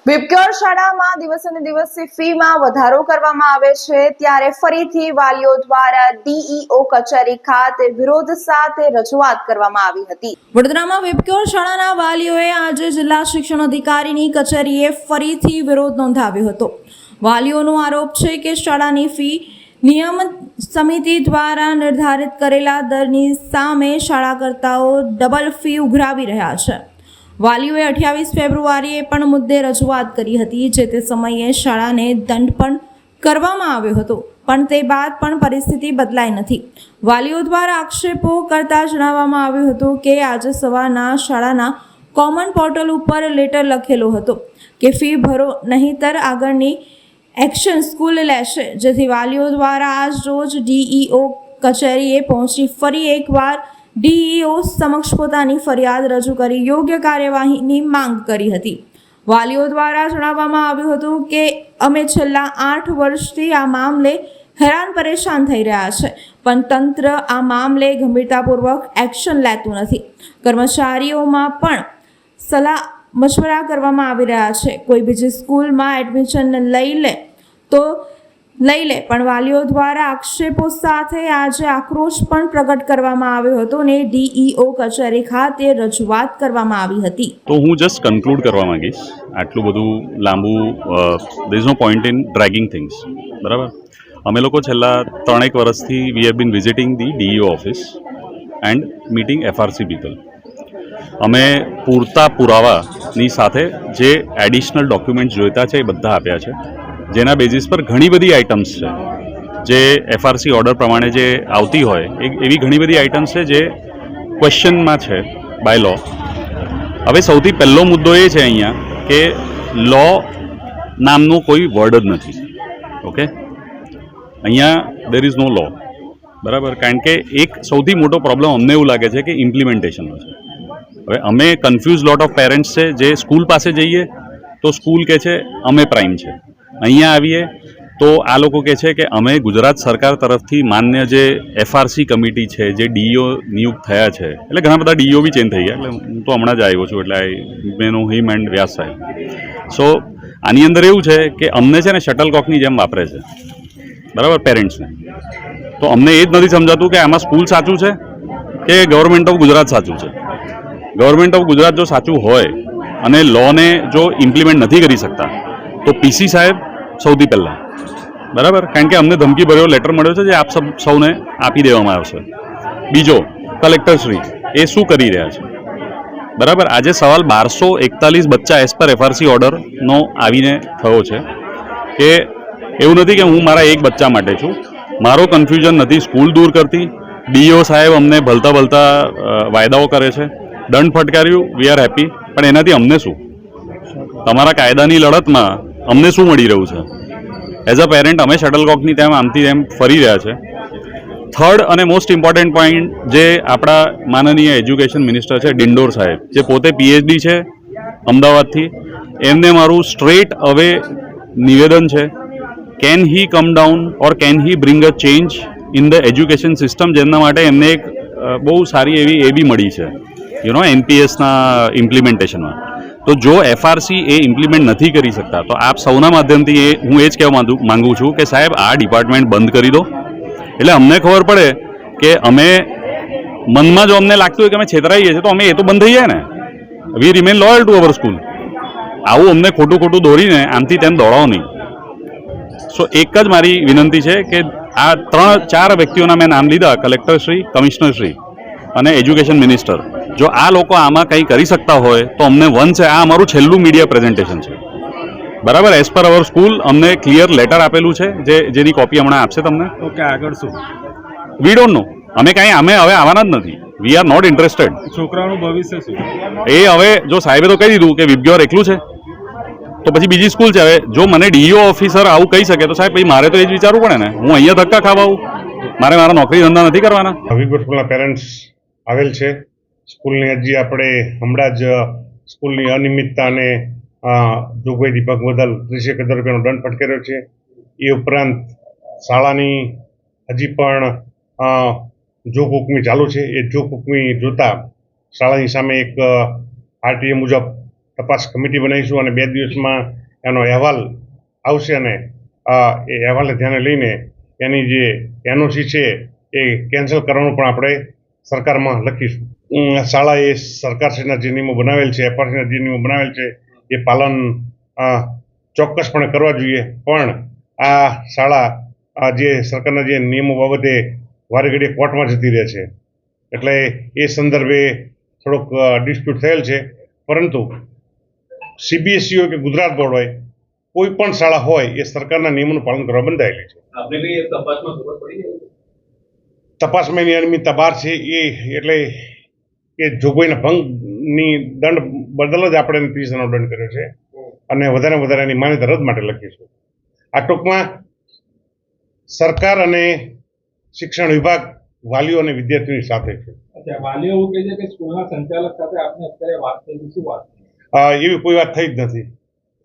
વિપક્યોર શાળામાં દિવસે ને દિવસે ફીમાં વધારો કરવામાં આવે છે, ત્યારે ફરીથી વાલીઓ દ્વારા ડીઈઓ કચેરી ખાતે વિરોધ સાથે રજૂઆત કરવામાં આવી હતી। વડોદરામાં વિપક્યોર શાળાના વાલીઓએ આજે જિલ્લા શિક્ષણ અધિકારીની કચેરીએ ફરીથી વિરોધ નોંધાવ્યો હતો। વાલીઓનો આરોપ છે કે શાળાની ફી નિયમન સમિતિ દ્વારા નિર્ધારિત કરેલા દરની સામે શાળાકર્તાઓ ડબલ ફી ઉઘરાવી રહ્યા છે। વાલીઓએ 28 ફેબ્રુઆરીએ પણ મુદ્દે રજૂઆત કરી હતી, જે તે સમયે શાળાને દંડ પણ કરવામાં આવ્યો હતો, પણ તે બાદ પણ પરિસ્થિતિ બદલાઈ નથી। વાલીઓ દ્વારા આક્ષેપો કરતા જણાવવામાં આવ્યું હતું કે આજે સવારના શાળાના કોમન પોર્ટલ ઉપર લેટર લખેલો હતો કે ફી ભરો નહીંતર આગળની એક્શન સ્કૂલ લેશે, જેથી વાલીઓ દ્વારા આજ રોજ ડીઈઓ કચેરીએ પહોંચી ફરી એકવાર ડીઈઓ સમક્ષ પોતાની ફરિયાદ રજૂ કરી યોગ્ય કાર્યવાહીની માંગ કરી હતી। વાલીઓ દ્વારા જણાવવામાં આવ્યું હતું કે અમે છેલ્લા 8 વર્ષથી આ મામલે હેરાન પરેશાન થઈ રહ્યા છે, પણ તંત્ર આ મામલે ગંભીરતાપૂર્વક એક્શન લેતું નથી। કર્મચારીઓમાં પણ સલાહ મશવરા કરવામાં આવી રહ્યા છે, કોઈ બીજી સ્કૂલમાં એડમિશન લઈ લે પણ વાલીઓ દ્વારા આક્ષેપો સાથે આજે આક્રોશ પણ પ્રગટ કરવામાં આવ્યો હતો અને ડીઈઓ કચેરી ખાતે રજૂઆત કરવામાં આવી હતી। તો હું જસ્ટ કન્ક્લુડ કરવા માંગીશ, આટલું બધું લાંબુ there is no point in dragging things, બરાબર। અમે લોકો છેલ્લા 3-1 વર્ષથી we have been visiting the DEO office and meeting FRC people. અમે પૂરતા પુરાવાની સાથે જે એડિશનલ ડોક્યુમેન્ટ્સ જોઈતા છે એ બધા આપ્યા છે, જેના બેઝિસ પર ઘણી બધી આઇટમ્સ છે જે એફઆરસી ઓર્ડર પ્રમાણે જે આવતી હોય એવી ઘણી બધી આઇટમ્સ છે જે ક્વેશ્ચનમાં છે બાય લો। હવે સૌથી પહેલો મુદ્દો એ છે અહીંયા કે લો નામનો કોઈ વર્ડ જ નથી, ઓકે। અહીંયા દેર ઇઝ નો લો, બરાબર, કારણ કે એક સૌથી મોટો પ્રોબ્લેમ અમને એવું લાગે છે કે ઇમ્પ્લિમેન્ટેશનનો છે। હવે અમે કન્ફ્યુઝ લોટ ઓફ પેરેન્ટ્સ છે જે સ્કૂલ પાસે જઈએ તો સ્કૂલ કહે છે અમે પ્રાઇમ છે, અહીંયા આવીએ તો આ લોકો કહે છે કે અમે ગુજરાત સરકાર તરફથી માન્ય જે એફઆરસી કમિટી છે જે ડીઈઓ નિયુક્ત થયા છે, એટલે ઘણા બધા ડીઈઓ બી ચેન્જ થઈ ગયા, એટલે હું તો હમણાં જ આવ્યો છું, એટલે મેનો હિમ એન્ડ વ્યાસ સાહેબ। સો આની અંદર એવું છે કે અમને છે ને શટલકોકની જેમ વાપરે છે, બરાબર, પેરેન્ટ્સને। તો અમને એ જ નથી સમજાતું કે આમાં સ્કૂલ સાચું છે કે ગવર્મેન્ટ ઓફ ગુજરાત સાચું છે। ગવર્મેન્ટ ઓફ ગુજરાત જો સાચું હોય અને લોને જો ઇમ્પ્લિમેન્ટ નથી કરી શકતા તો પીસી સાહેબ સૌથી પહેલાં, બરાબર, કારણ કે અમને ધમકી ભર્યો લેટર મળ્યો છે જે આપ સૌને આપી દેવામાં આવશે। બીજો, કલેક્ટરશ્રી એ શું કરી રહ્યા છે, બરાબર। આજે સવાલ 1241 બચ્ચા એઝ પર એફઆરસી ઓર્ડરનો આવીને થયો છે કે એવું નથી કે હું મારા એક બચ્ચા માટે છું, મારો કન્ફ્યુઝન નથી સ્કૂલ દૂર કરતી, ડીઈઓ સાહેબ અમને ભલતા વાયદાઓ કરે છે, દંડ ફટકાર્યું, વી આર હેપી, પણ એનાથી અમને શું? તમારા કાયદાની લડતમાં અમને શું મળી રહ્યું છે? એઝ અ પેરેન્ટ અમે શટલકોકની તેમ આમથી તેમ ફરી રહ્યા છે। થર્ડ અને મોસ્ટ ઇમ્પોર્ટન્ટ પોઈન્ટ, જે આપણા માનનીય એજ્યુકેશન મિનિસ્ટર છે ડિંડોર સાહેબ, જે પોતે પીએચડી છે અમદાવાદથી, એમને મારું સ્ટ્રેટ અવે નિવેદન છે, can he come down or can he bring a change in the education system, જેના માટે એમને એક બહુ સારી એવી એ બી મળી છે, એનપીએસના ઇમ્પ્લિમેન્ટેશનમાં। તો જો એફઆરસી એ ઇમ્પ્લિમેન્ટ નથી કરી શકતા તો આપ સૌના માધ્યમથી હું એ જ કહેવા માંગુ છું કે સાહેબ આ ડિપાર્ટમેન્ટ બંધ કરી દો, એટલે અમને ખબર પડે કે અમે મનમાં જો અમને લાગતું હોય કે અમે છેતરાઈએ છીએ તો અમે એ તો બંધ થઈ જાય ને, we remain loyal to our school. આવું અમને ખોટું દોરીને આમથી તેમ દોડાવો નહીં। સો એક જ મારી વિનંતી છે કે આ 3-4 વ્યક્તિઓના મેં નામ લીધા, કલેક્ટરશ્રી, કમિશનરશ્રી અને એજ્યુકેશન મિનિસ્ટર, જો આ લોકો આમાં કંઈ કરી શકતા હોય તો અમને છે આ અમારું છેલ્લું મીડિયા પ્રેઝન્ટેશન છે, બરાબર। એઝ પર અવર સ્કૂલ અમને ક્લિયર લેટર આપેલું છે જેની કોપી હમણાં આપશે તમને। ઓકે, આગળ શું? વી ડોન્ટ નો, અમે હવે આવવાના જ નથી, વી આર નોટ ઇન્ટરેસ્ટેડ। છોકરાઓનું ભવિષ્ય શું? એ હવે જો સાહેબે તો કહી દીધું કે વિપગ્યોર એકલું છે તો પછી બીજી સ્કૂલ છે। હવે જો મને ડીઈઓ ઓફિસર આવું કહી શકે તો સાહેબ પછી મારે તો એ જ વિચારવું પડે ને, હું અહીંયા ધક્કા ખાવા આવું? મારે મારા નોકરી ધંધા નથી કરવાના? વિપગ્યોર સ્કૂલના પેરેન્ટ્સ આવેલ છે સ્કૂલની અરજી આપણે હમણાં જ સ્કૂલની અનિયમિતતા અને જોગવાઈ દીપક બદલ 30,000 રૂપિયાનો દંડ ફટકાર્યો છે। એ ઉપરાંત શાળાની હજી પણ જોગ હુકમી ચાલુ છે, એ જોગ હુકમી જોતા શાળાની સામે એક આરટીએ મુજબ તપાસ કમિટી બનાવીશું અને 2 દિવસમાં એનો અહેવાલ આવશે અને એ અહેવાલને ધ્યાને લઈને એની જે એનઓસી છે એ કેન્સલ કરવાનું પણ આપણે સરકારમાં લખીશું. શાળાએ સરકારશ્રીના જે નિયમો બનાવેલ છે, એફઆરસીના જે નિયમો બનાવેલ છે એ પાલન ચોક્કસપણે કરવા જોઈએ. પણ આ શાળા જે સરકારના જે નિયમો બાબતે વારે ઘડીએ કોર્ટમાં જતી રહે છે, એટલે એ સંદર્ભે થોડોક ડિસ્પ્યુટ થયેલ છે. પરંતુ સીબીએસઈ હોય કે ગુજરાત બોર્ડ હોય, કોઈ પણ શાળા હોય એ સરકારના નિયમોનું પાલન કરવા બંધાયેલી છે. તપાસમાં એની અનિયમિતતા બહાર છે એ એટલે એ જોગવાઈના ભંગની દંડ બદલ જ આપણે 30,000નો દંડ કર્યો છે અને વધારે એની માન્યતા રદ માટે લખીશું. આ ટૂંકમાં સરકાર અને શિક્ષણ વિભાગ વાલીઓ અને વિદ્યાર્થીઓની સાથે છે. વાલીઓ એવું કહે છે કે સ્કૂલના સંચાલક સાથે આપને અત્યારે વાત થઈ, શું વાત? એવી કોઈ વાત થઈ જ નથી.